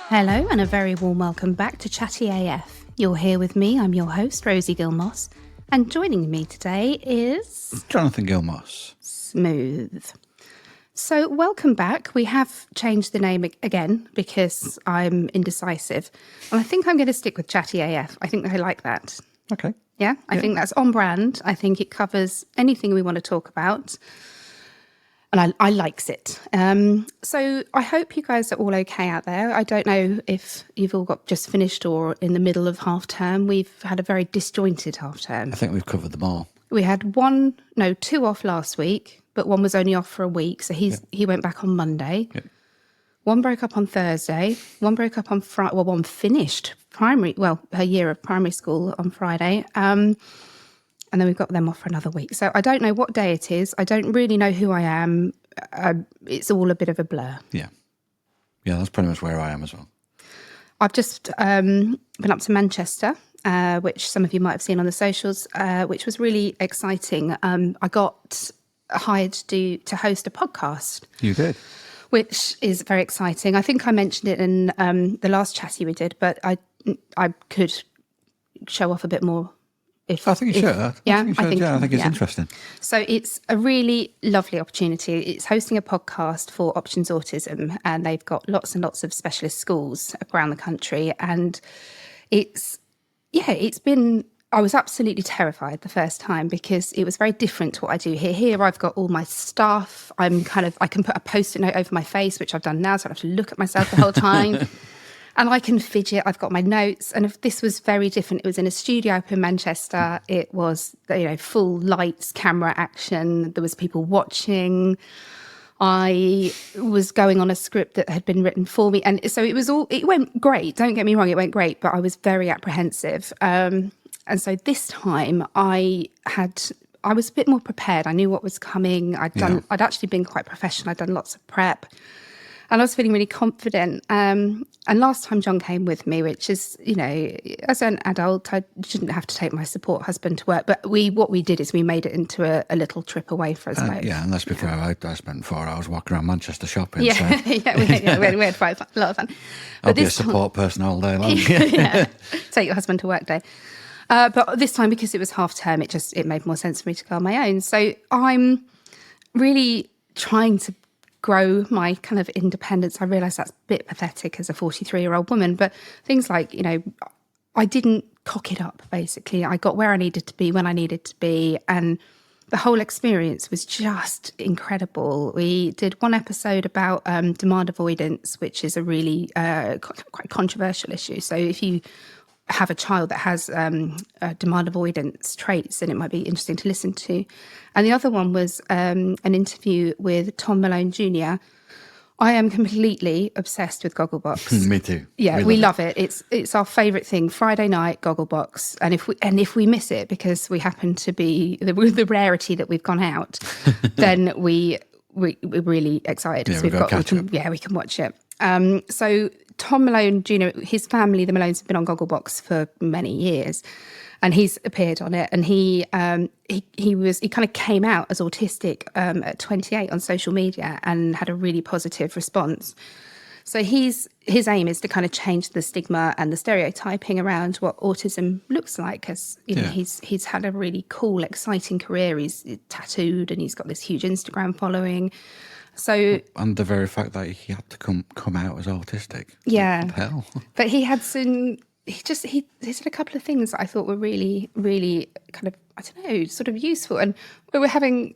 Hello and a very warm welcome back to Chatty AF. You're here with me, I'm your host, Rosie Gill-Moss, and joining me today is... Jonathan Gill-Moss. Smooth. So welcome back. We have changed the name again because I'm indecisive. And I think I'm going to stick with Chatty AF. I think I like that. Okay. Yeah, I think that's on brand. I think it covers anything we want to talk about. And I likes it. So I hope you guys are all okay out there. I don't know if you've all got just finished or in the middle of half term. We've had a very disjointed half term. I think we've covered them all. We had two off last week, but one was only off for a week. So he went back on Monday. Yep. One broke up on Thursday. One broke up on Friday. Well, one finished her year of primary school on Friday. And then we've got them off for another week. So I don't know what day it is. I don't really know who I am. It's all a bit of a blur. Yeah. Yeah, that's pretty much where I am as well. I've just been up to Manchester, which some of you might have seen on the socials, which was really exciting. I got hired to host a podcast. You did? Which is very exciting. I think I mentioned it in the last chatty we did, but I could show off a bit more. I think you should. I think it's interesting. So it's a really lovely opportunity. It's hosting a podcast for Options Autism, and they've got lots and lots of specialist schools around the country. And I was absolutely terrified the first time because it was very different to what I do here. Here I've got all my stuff. I can put a Post-it note over my face, which I've done now, so I don't have to look at myself the whole time. And I can fidget. I've got my notes. And if this was very different, it was in a studio up in Manchester. It was, full lights, camera action. There was people watching. I was going on a script that had been written for me. And so it went great. Don't get me wrong, it went great, but I was very apprehensive. And so this time I was a bit more prepared. I knew what was coming. I'd actually been quite professional. I'd done lots of prep. And I was feeling really confident. And last time John came with me, which is, as an adult, I shouldn't have to take my support husband to work. But what we did is we made it into a little trip away for us both. Yeah, and that's before I spent 4 hours walking around Manchester shopping. Yeah, so. we had quite a lot of fun. I'll be a support person all day long. Yeah, take your husband to work day. But this time, because it was half term, it made more sense for me to go on my own. So I'm really trying to grow my kind of independence. I realise that's a bit pathetic as a 43-year-old woman, but things like, I didn't cock it up, basically. I got where I needed to be when I needed to be, and the whole experience was just incredible. We did one episode about demand avoidance, which is a really quite controversial issue. So if you have a child that has demand avoidance traits, then it might be interesting to listen to. And the other one was an interview with Tom Malone Jr. I am completely obsessed with Gogglebox. Me too. Yeah, we love it. It's our favourite thing. Friday night, Gogglebox. And if we miss it because we happen to be the rarity that we've gone out, then we're really excited. Yeah, we can watch it. So Tom Malone Jr., his family, the Malones, have been on Gogglebox for many years, and he's appeared on it. And he kind of came out as autistic at 28 on social media and had a really positive response. So his aim is to kind of change the stigma and the stereotyping around what autism looks like. As he's had a really cool, exciting career. He's tattooed and he's got this huge Instagram following. So, and the very fact that he had to come out as autistic. Yeah. What the hell? But he had he said a couple of things that I thought were really, really kind of, I don't know, sort of useful. And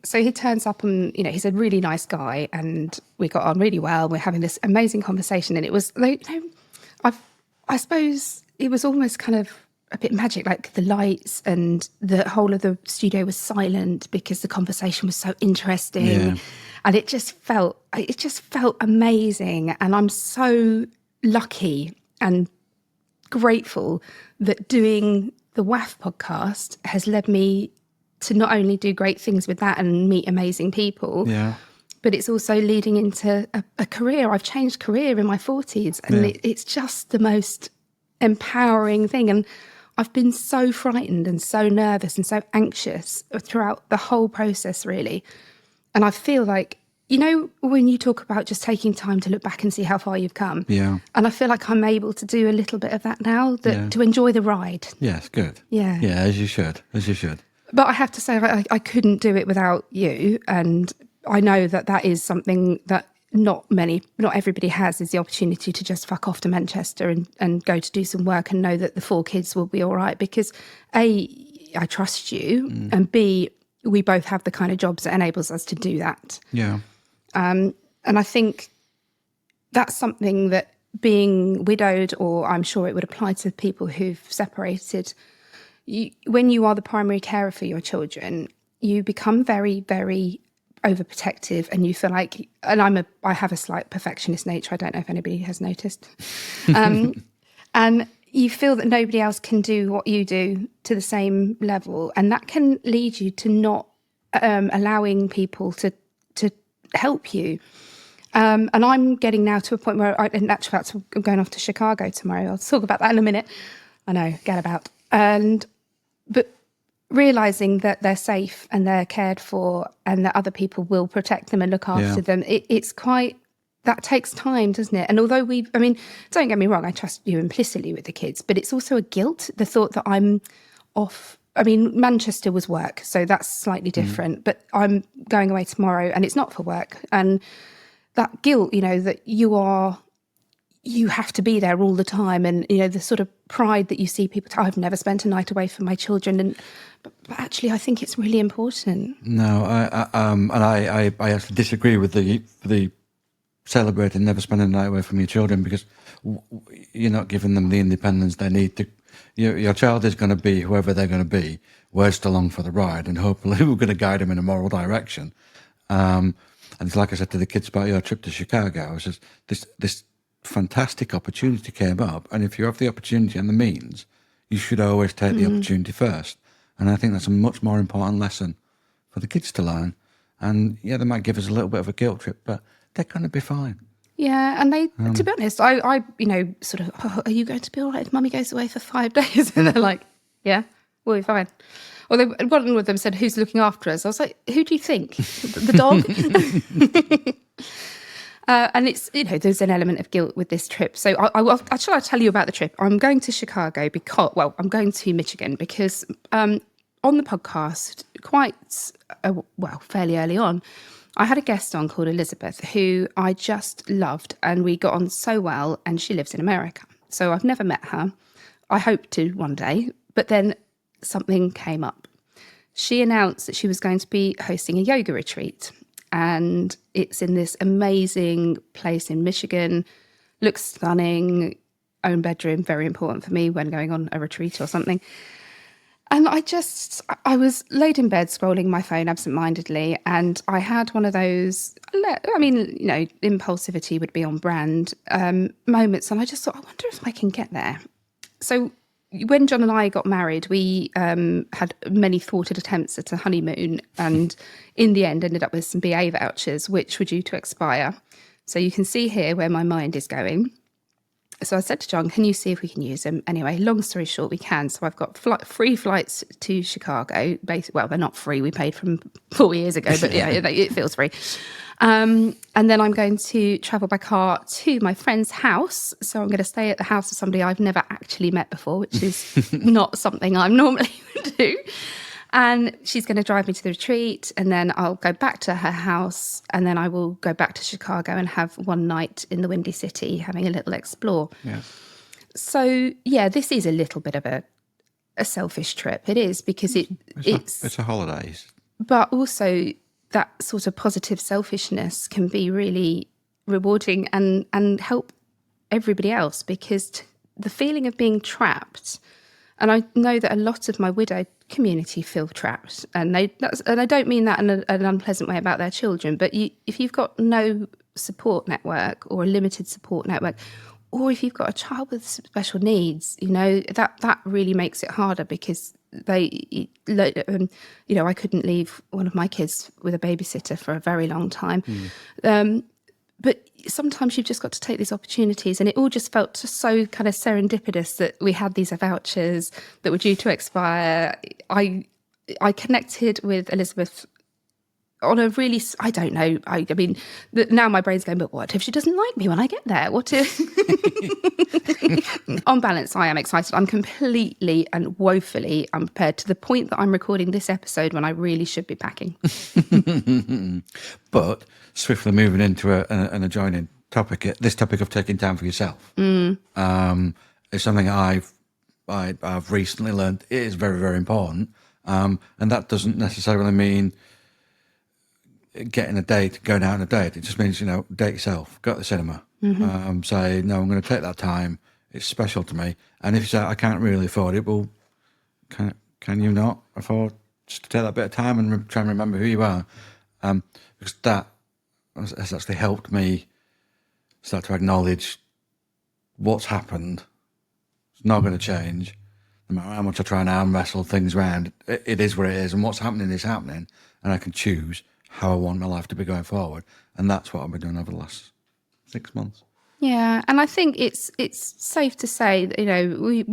so he turns up and, he's a really nice guy and we got on really well. We're having this amazing conversation, and it was, I suppose it was almost kind of a bit magic, like the lights and the whole of the studio was silent because the conversation was so interesting. Yeah. And it just felt amazing. And I'm so lucky and grateful that doing the WAF podcast has led me to not only do great things with that and meet amazing people, but it's also leading into a career. I've changed career in my 40s, and it's just the most empowering thing. And I've been so frightened and so nervous and so anxious throughout the whole process, really. And I feel like, you know, when you talk about just taking time to look back and see how far you've come. Yeah. And I feel like I'm able to do a little bit of that now, to enjoy the ride. Yes, good. Yeah. Yeah, as you should. But I have to say, I couldn't do it without you. And I know that is something that not everybody has, is the opportunity to just fuck off to Manchester and go to do some work and know that the 4 kids will be all right. Because A, I trust you, and B, we both have the kind of jobs that enables us to do that. Yeah. And I think that's something that, being widowed, or I'm sure it would apply to people who've separated, when you are the primary carer for your children, you become very, very overprotective, and you feel like, and I have a slight perfectionist nature. I don't know if anybody has noticed. And you feel that nobody else can do what you do to the same level. And that can lead you to not allowing people to help you. And I'm getting now to a point where, in actual fact, I'm going off to Chicago tomorrow. I'll talk about that in a minute. I know, get about. But realising that they're safe and they're cared for and that other people will protect them and look after them, it's quite, that takes time, doesn't it? And although don't get me wrong, I trust you implicitly with the kids, but it's also a guilt, the thought that I'm off. I mean, Manchester was work, so that's slightly different, but I'm going away tomorrow and it's not for work. And that guilt, that you have to be there all the time, and the sort of pride that you see people. I've never spent a night away from my children, but actually, I think it's really important. No, I actually disagree with the celebrating never spending a night away from your children, because you're not giving them the independence they need to. Your child is going to be whoever they're going to be. We're still along for the ride, and hopefully we're going to guide them in a moral direction. And it's like I said to the kids about your trip to Chicago. I was just this fantastic opportunity came up, and if you have the opportunity and the means, you should always take the opportunity first. And I think that's a much more important lesson for the kids to learn. And they might give us a little bit of a guilt trip, but they're going to be fine. Yeah, and they, to be honest, I sort of, are you going to be all right if Mummy goes away for 5 days? And they're like, yeah, we'll be fine. Or one of them said, who's looking after us? I was like, who do you think? The dog? And it's, there's an element of guilt with this trip. So I'll tell you about the trip. I'm going to Chicago I'm going to Michigan because on the podcast, fairly early on, I had a guest on called Elizabeth, who I just loved, and we got on so well, and she lives in America. So I've never met her. I hope to one day, but then something came up. She announced that she was going to be hosting a yoga retreat, and it's in this amazing place in Michigan. Looks stunning, own bedroom, very important for me when going on a retreat or something. And I was laid in bed scrolling my phone absentmindedly, and I had one of those, impulsivity would be on brand moments. And I just thought, I wonder if I can get there. So when John and I got married, we had many thwarted attempts at a honeymoon, and in the end ended up with some BA vouchers, which were due to expire. So you can see here where my mind is going. So I said to John, can you see if we can use them? Anyway, long story short, we can. So I've got free flights to Chicago. Well, they're not free. We paid for them 4 years ago, but yeah, it feels free. And then I'm going to travel by car to my friend's house. So I'm going to stay at the house of somebody I've never actually met before, which is not something I'm normally would do. And she's going to drive me to the retreat, and then I'll go back to her house, and then I will go back to Chicago and have one night in the Windy City having a little explore. Yeah. So, this is a little bit of a selfish trip. It is, because it's a holiday. But also that sort of positive selfishness can be really rewarding and help everybody else, because the feeling of being trapped, and I know that a lot of my widowed community feel trapped, and I don't mean that in an unpleasant way about their children, but if you've got no support network or a limited support network, or if you've got a child with special needs, that really makes it harder, because I couldn't leave one of my kids with a babysitter for a very long time. But sometimes you've just got to take these opportunities, and it all just felt so kind of serendipitous that we had these vouchers that were due to expire. I connected with Elizabeth on a really, I don't know. I mean, now my brain's going, but what if she doesn't like me when I get there? What if? On balance, I am excited. I'm completely and woefully unprepared to the point that I'm recording this episode when I really should be packing. But swiftly moving into an adjoining topic, this topic of taking time for yourself is something I've recently learned it is very, very important. And that doesn't necessarily mean getting a date, going out on a date. It just means, date yourself, go to the cinema, say, no, I'm going to take that time. It's special to me. And if you say, I can't really afford it, well, can you not afford just to take that bit of time and try and remember who you are? Because that has actually helped me start to acknowledge what's happened. It's not going to change. No matter how much I try and arm wrestle things around, it is what it is. And what's happening is happening. And I can choose how I want my life to be going forward. And that's what I've been doing over the last 6 months. Yeah, and I think it's safe to say that, we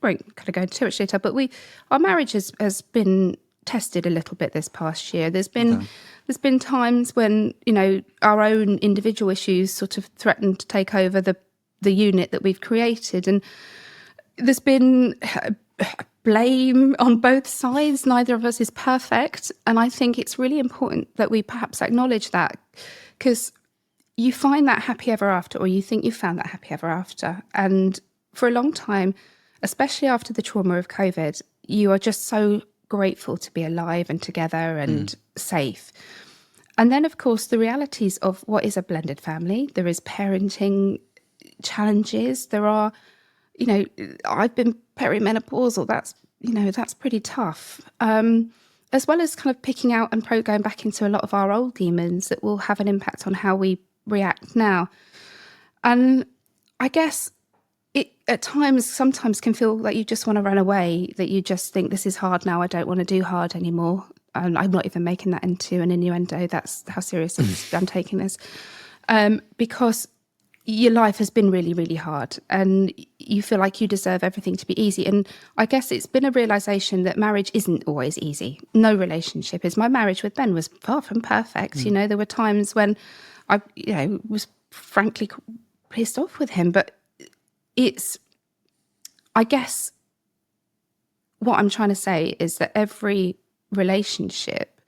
won't kind of go into too much detail, but our marriage has been tested a little bit this past year. There's been times when, our own individual issues sort of threatened to take over the unit that we've created. And there's been blame on both sides. Neither of us is perfect. And I think it's really important that we perhaps acknowledge that, because you find that happy ever after, or you think you found that happy ever after. And for a long time, especially after the trauma of COVID, you are just so grateful to be alive and together and safe. And then, of course, the realities of what is a blended family. There is parenting challenges. There are, I've been perimenopausal. That's pretty tough. As well as kind of picking out and going back into a lot of our old demons that will have an impact on how we react now. And I guess it at times sometimes can feel like you just want to run away, that you just think this is hard now, I don't want to do hard anymore. And I'm not even making that into an innuendo. That's how serious I'm taking this. Because your life has been really, really hard and you feel like you deserve everything to be easy. And I guess it's been a realization that marriage isn't always easy. No relationship is. My marriage with Ben was far from perfect. There were times when I, was frankly pissed off with him, but I guess what I'm trying to say is that every relationship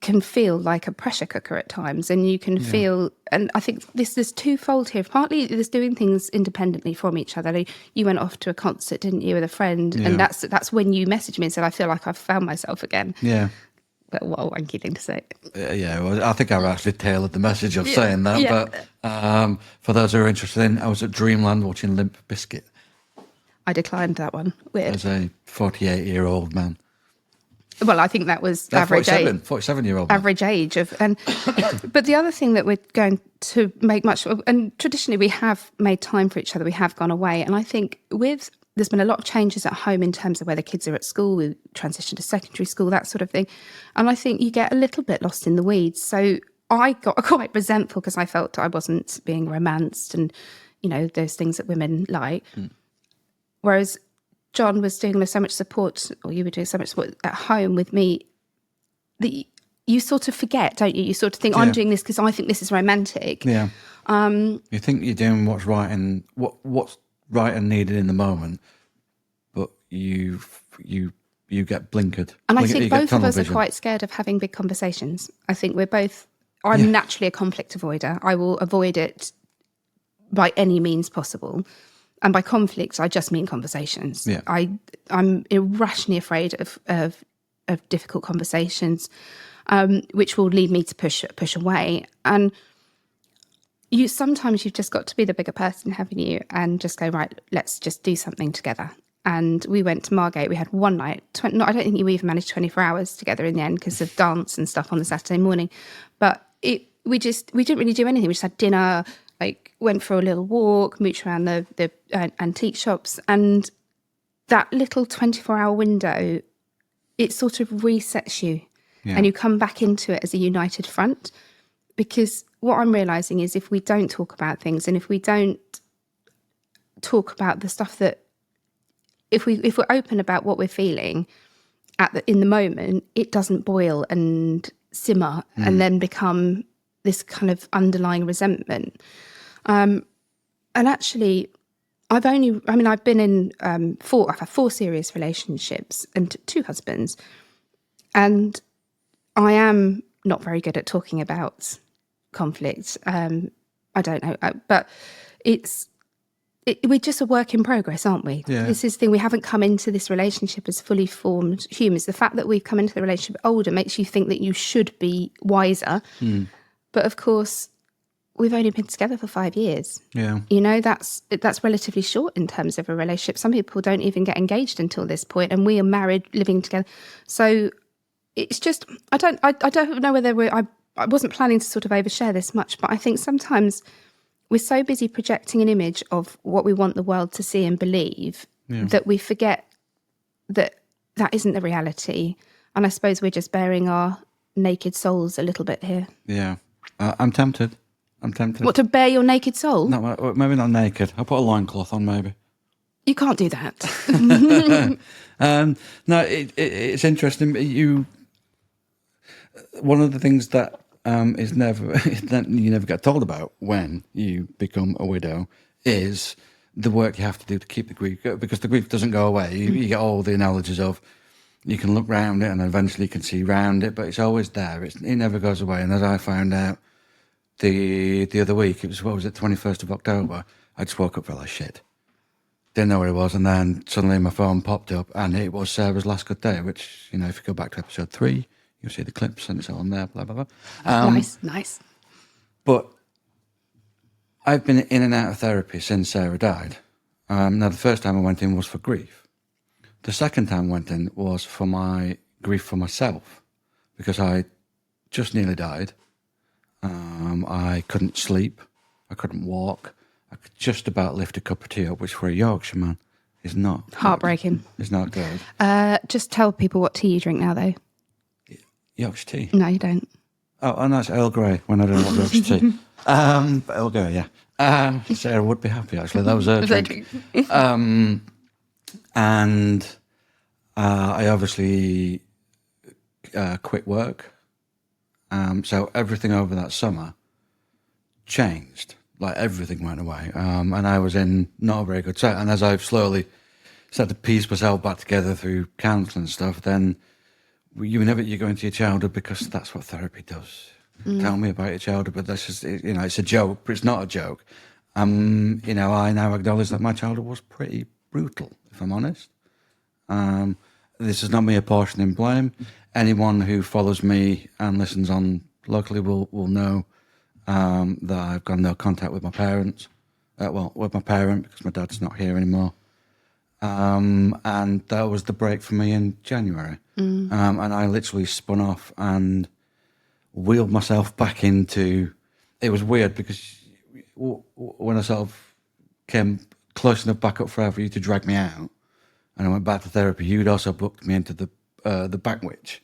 can feel like a pressure cooker at times, and you can feel, and I think there's twofold here. Partly there's doing things independently from each other. You went off to a concert, didn't you, with a friend? Yeah. And that's when you messaged me and said, I feel like I've found myself again. Yeah. But what a wanky thing to say. Well, I think I've actually tailored the message of saying that. Yeah. But for those who are interested in, I was at Dreamland watching Limp Bizkit. I declined that one. Weird. As a 48-year-old man. Well, I think that was average 47-year-old man. Average age of, but the other thing that we're going to make much of, and traditionally we have made time for each other, we have gone away, and I think there's been a lot of changes at home in terms of where the kids are at school, we transition to secondary school, that sort of thing, and I think you get a little bit lost in the weeds. So I got quite resentful because I felt I wasn't being romanced and those things that women like, whereas John was doing so much support, or you were doing so much support at home with me, that you sort of forget, don't you? You sort of think, I'm doing this because I think this is romantic. Yeah. You think you're doing what's right and what's right and needed in the moment, but you get blinkered. And I think both of us are quite scared of having big conversations. I think I'm naturally a conflict avoider. I will avoid it by any means possible. And by conflict, I just mean conversations. Yeah. I'm irrationally afraid of difficult conversations, which will lead me to push away. And sometimes you've just got to be the bigger person, haven't you? And just go, right, let's just do something together. And we went to Margate. We had one night. I don't think we even managed 24 hours together in the end because of dance and stuff on the Saturday morning. But we didn't really do anything. We just had dinner, went for a little walk, mooch around the antique shops, and that little 24-hour window, it sort of resets you, and you come back into it as a united front. Because what I'm realising is if we don't talk about things, and if we don't talk about the stuff that, if we're open about what we're feeling, in the moment, it doesn't boil and simmer and then become this kind of underlying resentment. And actually, I've been in I've had 4 serious relationships and 2 husbands. And I am not very good at talking about conflict. I don't know, but we're just a work in progress, aren't we? Yeah. This is the thing. We haven't come into this relationship as fully formed humans. The fact that we've come into the relationship older makes you think that you should be wiser. But of course, we've only been together for 5 years. Yeah. You know, that's relatively short in terms of a relationship. Some people don't even get engaged until this point, and we are married, living together. So it's just, I don't know whether I wasn't planning to sort of overshare this much, but I think sometimes we're so busy projecting an image of what we want the world to see and believe that we forget that isn't the reality. And I suppose we're just bearing our naked souls a little bit here. Yeah. I'm tempted. What, to bare your naked soul? No, maybe not naked. I'll put a loincloth on, maybe. You can't do that. No, it's interesting. One of the things that is that you never get told about when you become a widow is the work you have to do to keep the grief, because the grief doesn't go away. You get all the analogies of you can look round it and eventually you can see round it, but it's always there. It never goes away. And as I found out the other week, it was, 21st of October, I just woke up, felt like shit. Didn't know where it was, and then suddenly my phone popped up and it was Sarah's last good day, which, if you go back to episode 3, you'll see the clips and it's all on there, blah, blah, blah. Nice. But I've been in and out of therapy since Sarah died. Now, the first time I went in was for grief. The second time I went in was for my grief for myself, because I just nearly died. I couldn't sleep. I couldn't walk. I could just about lift a cup of tea up, which for a Yorkshireman is not. Heartbreaking. It's not good. Just tell people what tea you drink now, though. Yorkshire tea? No, you don't. Oh, no, it's Earl Grey when I don't want Yorkshire tea. But Earl Grey, yeah. Sarah would be happy, actually. That was her drink. And I obviously quit work. So everything over that summer changed. Like, everything went away. And I was in not a very good state. And as I've slowly started to piece myself back together through counselling and stuff, then you go into your childhood, because that's what therapy does. Tell me about your childhood, but that's just, it's a joke, but it's not a joke. I now acknowledge that my childhood was pretty brutal, if I'm honest. This is not me apportioning blame. Anyone who follows me and listens on locally will know that I've got no contact with my parents. With my parent, because my dad's not here anymore. And that was the break for me in January. And I literally spun off and wheeled myself back into... It was weird, because when I sort of came close enough back up for you to drag me out, and I went back to therapy, you'd also booked me into the back witch.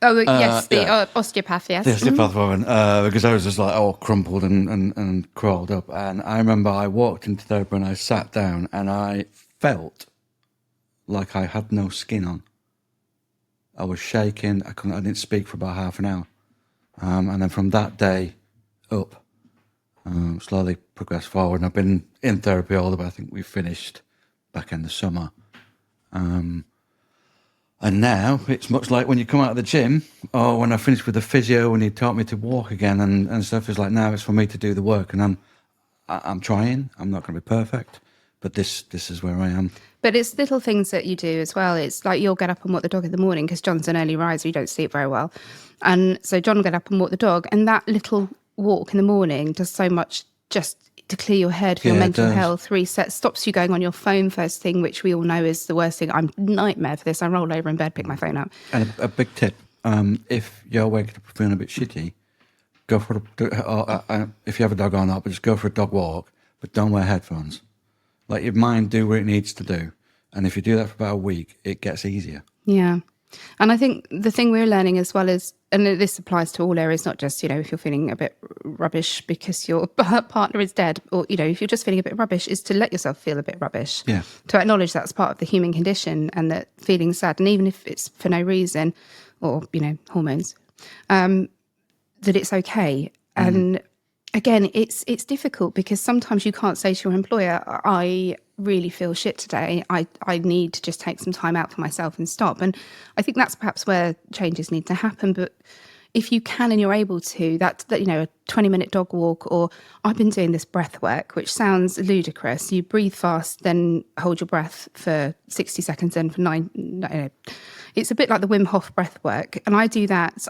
Oh, yes, the osteopath, yes. The osteopath woman, because I was just like all crumpled and crawled up. And I remember I walked into therapy and I sat down and I felt like I had no skin on. I was shaking. I didn't speak for about half an hour. And then from that day up, slowly progressed forward. And I've been in therapy all the way. I think we finished back in the summer. And now it's much like when you come out of the gym, or when I finished with the physio and he taught me to walk again and stuff. It's like, now it's for me to do the work, and I'm trying. I'm not going to be perfect, but this is where I am. But it's little things that you do as well. It's like you'll get up and walk the dog in the morning, because John's an early riser, you don't sleep very well. And so John will get up and walk the dog, and that little walk in the morning does so much just to clear your head for your mental health, reset, stops you going on your phone first thing, which we all know is the worst thing. I'm a nightmare for this. I roll over in bed, pick my phone up. And a big tip, if you're waking up feeling a bit shitty, go for if you have a dog or not, but just go for a dog walk, but don't wear headphones. Let your mind do what it needs to do. And if you do that for about a week, it gets easier. Yeah. And I think the thing we're learning as well is, and this applies to all areas, not just, if you're feeling a bit rubbish because your partner is dead, or, if you're just feeling a bit rubbish, is to let yourself feel a bit rubbish. Yeah. To acknowledge that's part of the human condition, and that feeling sad, and even if it's for no reason, or, hormones, that it's okay. And again, it's difficult because sometimes you can't say to your employer, I really feel shit today. I need to just take some time out for myself and stop. And I think that's perhaps where changes need to happen. But if you can and you're able to, that a 20-minute dog walk, or I've been doing this breath work, which sounds ludicrous. You breathe fast, then hold your breath for 60 seconds, then for 9. No. It's a bit like the Wim Hof breath work. And I do that. So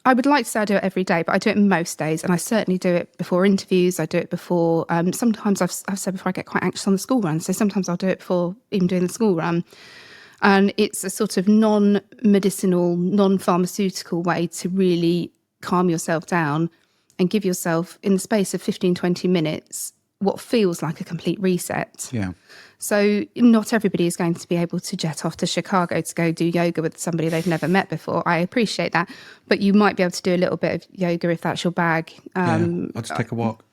I would like to say I do it every day, but I do it most days. And I certainly do it before interviews. I do it before, sometimes I've said before, I get quite anxious on the school run. So sometimes I'll do it before even doing the school run. And it's a sort of non-medicinal, non-pharmaceutical way to really calm yourself down and give yourself, in the space of 15, 20 minutes, what feels like a complete reset. Yeah. So not everybody is going to be able to jet off to Chicago to go do yoga with somebody they've never met before. I appreciate that. But you might be able to do a little bit of yoga if that's your bag. I'll just take a walk.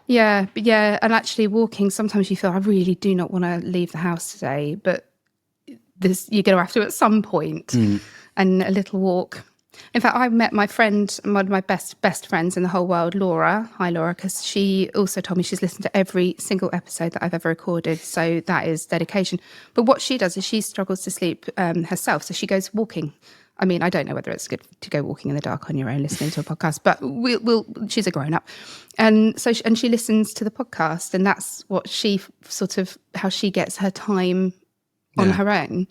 Yeah. And actually walking, sometimes you feel, I really do not want to leave the house today. But you're going to have to at some point. And a little walk. In fact, I met my friend, one of my best friends in the whole world, Laura. Hi, Laura, because she also told me she's listened to every single episode that I've ever recorded. So that is dedication. But what she does is she struggles to sleep herself. So she goes walking. I mean, I don't know whether it's good to go walking in the dark on your own listening to a podcast, but she's a grown up. And so she listens to the podcast, and that's what how she gets her time on her own.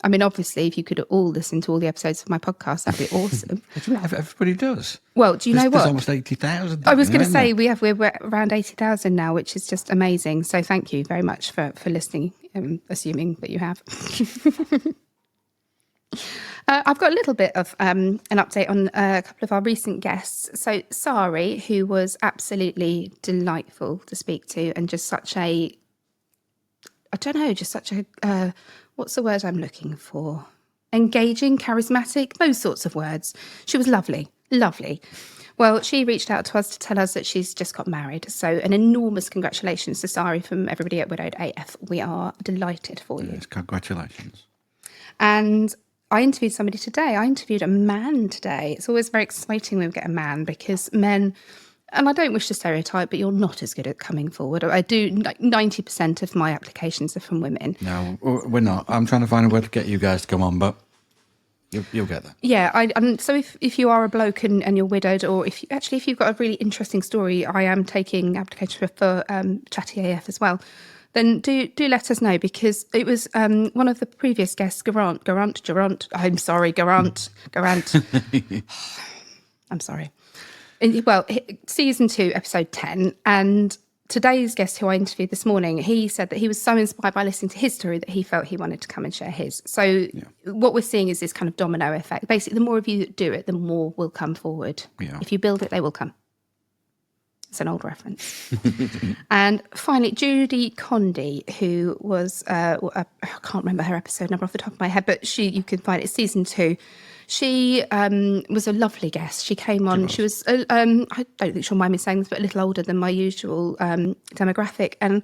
I mean, obviously, if you could all listen to all the episodes of my podcast, that'd be awesome. Everybody does. Well, do you know what? There's almost 80,000. I was going to say, we're around 80,000 now, which is just amazing. So thank you very much for listening, assuming that you have. I've got a little bit of an update on a couple of our recent guests. So Sari, who was absolutely delightful to speak to, and just such a, what's the word I'm looking for? Engaging, charismatic, those sorts of words. She was lovely. Well, she reached out to us to tell us that she's just got married. So an enormous congratulations to Sari from everybody at Widowed AF. We are delighted for you. Yes, congratulations. And I interviewed somebody today. I interviewed a man today. It's always very exciting when we get a man, because men, and I don't wish to stereotype, but you're not as good at coming forward. I do, 90% of my applications are from women. No, we're not. I'm trying to find a way to get you guys to come on, but you'll get there. Yeah, so if you are a bloke and you're widowed, or if you've got a really interesting story, I am taking applications for Chatty AF as well. Then do let us know, because it was one of the previous guests, Garant. I'm sorry, Garant. I'm sorry. Well, season 2, episode 10, and today's guest, who I interviewed this morning, he said that he was so inspired by listening to his story that he felt he wanted to come and share his. So what we're seeing is this kind of domino effect. Basically, the more of you that do it, the more will come forward. Yeah. If you build it, they will come. It's an old reference. And finally, Judy Condy, who was, I can't remember her episode number off the top of my head, but you can find it, season 2. She was a lovely guest. She came on. She was, I don't think she'll mind me saying this, but a little older than my usual demographic. And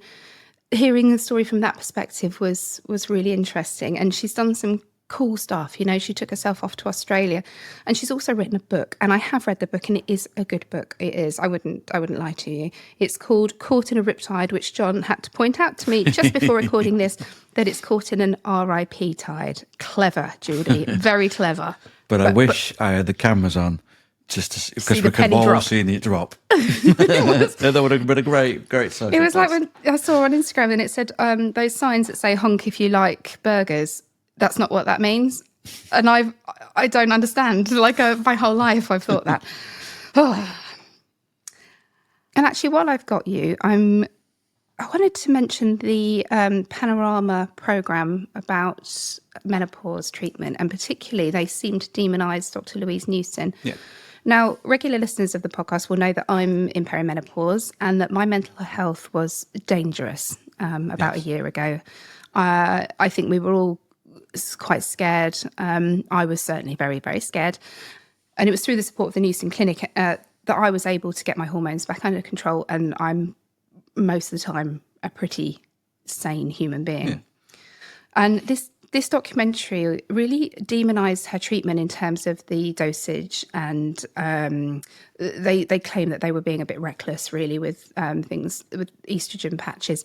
hearing the story from that perspective was really interesting. And she's done some cool stuff. She took herself off to Australia, and she's also written a book. And I have read the book, and it is a good book. It is. I wouldn't lie to you. It's called Caught in a Riptide, which John had to point out to me just before recording this, that it's caught in an RIP tide. Clever, Judy. Very clever. But I wish I had the cameras on, just because we could all see it drop. That would have been a great social. It was like when I saw on Instagram, and it said those signs that say "honk if you like burgers." That's not what that means, and I don't understand. My whole life I've thought that. And actually, while I've got you, I wanted to mention the Panorama programme about menopause treatment, and particularly they seem to demonise Dr. Louise Newson. Yeah. Now, regular listeners of the podcast will know that I'm in perimenopause, and that my mental health was dangerous about a year ago. I think we were all quite scared. I was certainly very, very scared. And it was through the support of the Newson Clinic that I was able to get my hormones back under control. And I'm most of the time a pretty sane human being. Yeah. And this documentary really demonized her treatment in terms of the dosage, and they claim that they were being a bit reckless, really, with things with estrogen patches.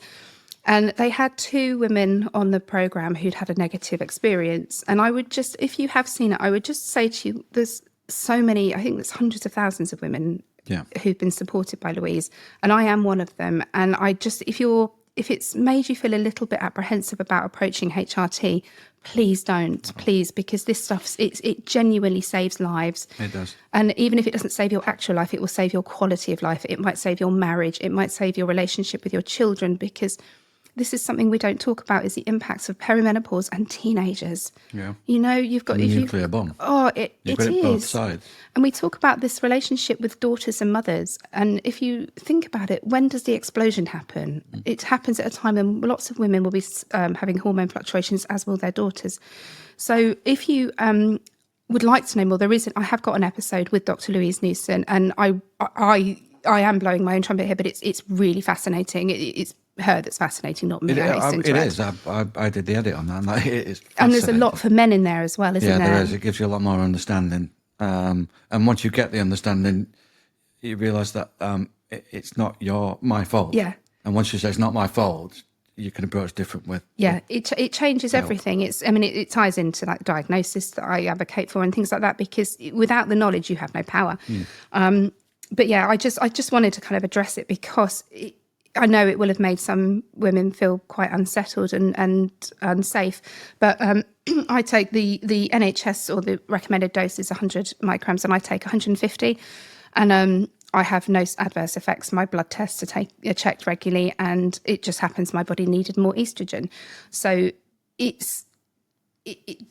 And they had 2 women on the program who'd had a negative experience. And I would just, if you have seen it, I would just say to you, there's so many, I think there's hundreds of thousands of women who've been supported by Louise, and I am one of them. And I just, if it's made you feel a little bit apprehensive about approaching HRT, please don't, please, because this stuff, it genuinely saves lives. It does. And even if it doesn't save your actual life, it will save your quality of life. It might save your marriage. It might save your relationship with your children, because this is something we don't talk about, is the impacts of perimenopause and teenagers. Yeah. You know, you've got... the nuclear bomb. Oh, it is. Both sides. And we talk about this relationship with daughters and mothers. And if you think about it, when does the explosion happen? It happens at a time when lots of women will be having hormone fluctuations, as will their daughters. So if you would like to know more, I have got an episode with Dr. Louise Newson, and I am blowing my own trumpet here, but it's really fascinating. It's her that's fascinating, not me. It is. I did the edit on that, and it is. And there's a lot for men in there as well, isn't there? Yeah, there is. It gives you a lot more understanding. And once you get the understanding, you realise that it's not my fault. Yeah. And once you say it's not my fault, you can approach different with. Yeah, it changes everything. It ties into like diagnosis that I advocate for and things like that, because without the knowledge, you have no power. But yeah, I just wanted to kind of address it, because I know it will have made some women feel quite unsettled and unsafe. But I take the NHS, or the recommended dose is 100 micrograms, and I take 150. And I have no adverse effects. My blood tests are checked regularly, and it just happens my body needed more estrogen. So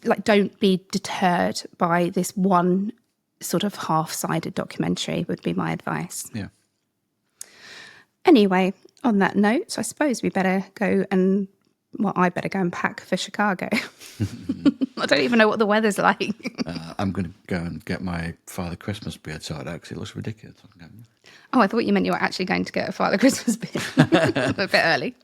like, don't be deterred by this one sort of half-sided documentary would be my advice. Yeah. Anyway, on that note, I suppose we better go and, I better go and pack for Chicago. I don't even know what the weather's like. I'm going to go and get my Father Christmas beard sorted out, because it looks ridiculous. Oh, I thought you meant you were actually going to get a Father Christmas beard. A bit early.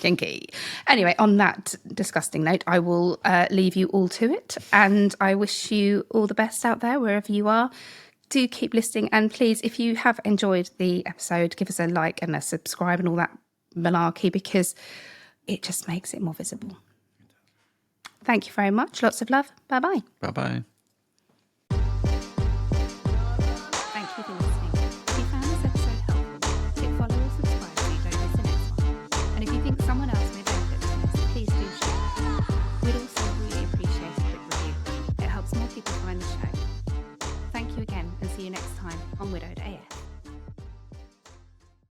Kinky. Anyway, on that disgusting note, I will leave you all to it. And I wish you all the best out there, wherever you are. Do keep listening, and please, if you have enjoyed the episode, give us a like and a subscribe and all that malarkey, because it just makes it more visible. Thank you very much. Lots of love. Bye-bye. Bye-bye.